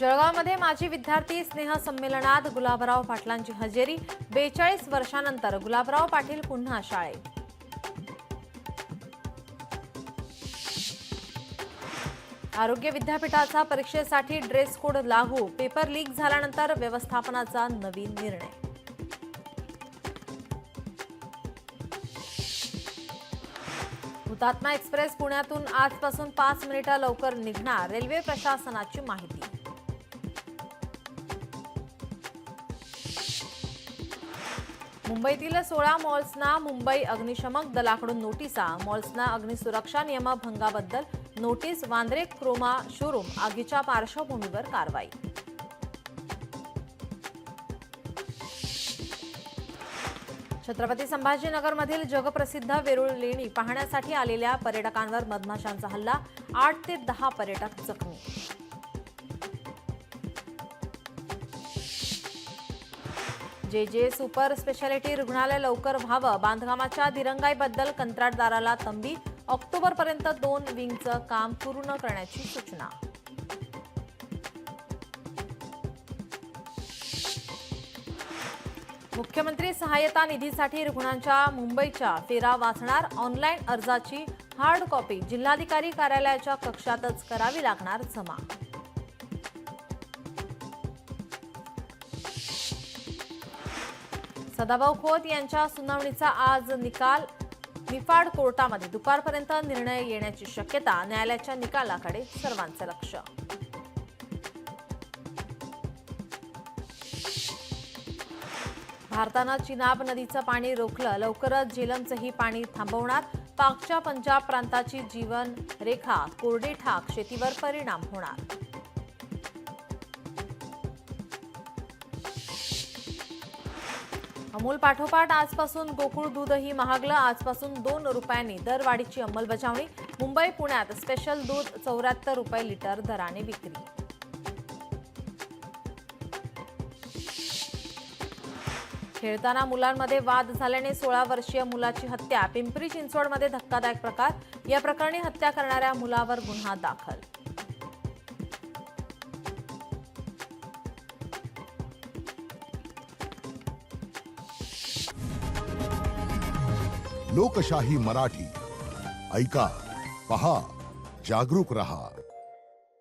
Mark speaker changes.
Speaker 1: जळगावमध्ये माजी विद्यार्थी स्नेह संमेलनात गुलाबराव पाटलांची हजेरी। 42 वर्षांनंतर गुलाबराव पाटील पुन्हा शाळेत। आरोग्य विद्यापीठाचा परीक्षेसाठी ड्रेस कोड लागू। पेपर लीक झाल्यानंतर व्यवस्थापनाचा नवीन निर्णय। हुतात्मा एक्सप्रेस पुण्यातून आजपासून 5 मिनिटे लवकर निघणार, रेल्वे प्रशासनाची माहिती। मुंबईतील 16 मॉल्सना मुंबई अग्निशमन दलाकडून नोटिसा। मॉल्सना अग्निसुरक्षा नियमभंगाबद्दल नोटीस। वांद्रे क्रोमा शोरूम आगीच्या पार्श्वभूमीवर कारवाई। छत्रपती संभाजीनगरमधील जगप्रसिद्ध वेरूळ लेणी पाहण्यासाठी आलेल्या पर्यटकांवर मधमाशांचा हल्ला। 8 ते 10 पर्यटक जखमी। जे सुपर स्पेशालिटी रुग्णालय लवकर व्हावं, बांधकामाच्या दिरंगाईबद्दल कंत्राटदाराला तंबी। ऑक्टोबरपर्यंत 2 विंगचं काम पूर्ण करण्याची सूचना। मुख्यमंत्री सहाय्यता निधीसाठी रुग्णांच्या मुंबईच्या फेरा वाचणार। ऑनलाईन अर्जाची हार्ड कॉपी जिल्हाधिकारी कार्यालयाच्या कक्षातच करावी लागणार जमा। सदाभाऊ खोत यांच्या सुनावणीचा आज निकाल। निफाड कोर्टामध्ये दुपारपर्यंत निर्णय येण्याची शक्यता। न्यायालयाच्या निकालाकडे सर्वांचं लक्ष। भारतानं चिनाब नदीचं पाणी रोखलं, लवकरच झेलमचंही पाणी थांबवणार। पाकच्या पंजाब प्रांताची जीवन रेखा कोरडी ठाक, शेतीवर परिणाम होणार। अमूल पाठोपाठ आजपासून गोकुळ दूधही महागलं। आजपासून 2 रुपयांनी दरवाढीची अंमलबजावणी। मुंबई पुण्यात स्पेशल दूध 74 रुपये लिटर दराने विक्री। खेळताना मुलांमध्ये वाद झाल्याने 16 वर्षीय मुलाची हत्या। पिंपरी चिंचवडमध्ये धक्कादायक प्रकार। या प्रकरणी हत्या करणाऱ्या मुलावर गुन्हा दाखल।
Speaker 2: लोकशाही मराठी ऐका, पहा, जागरूक रहा।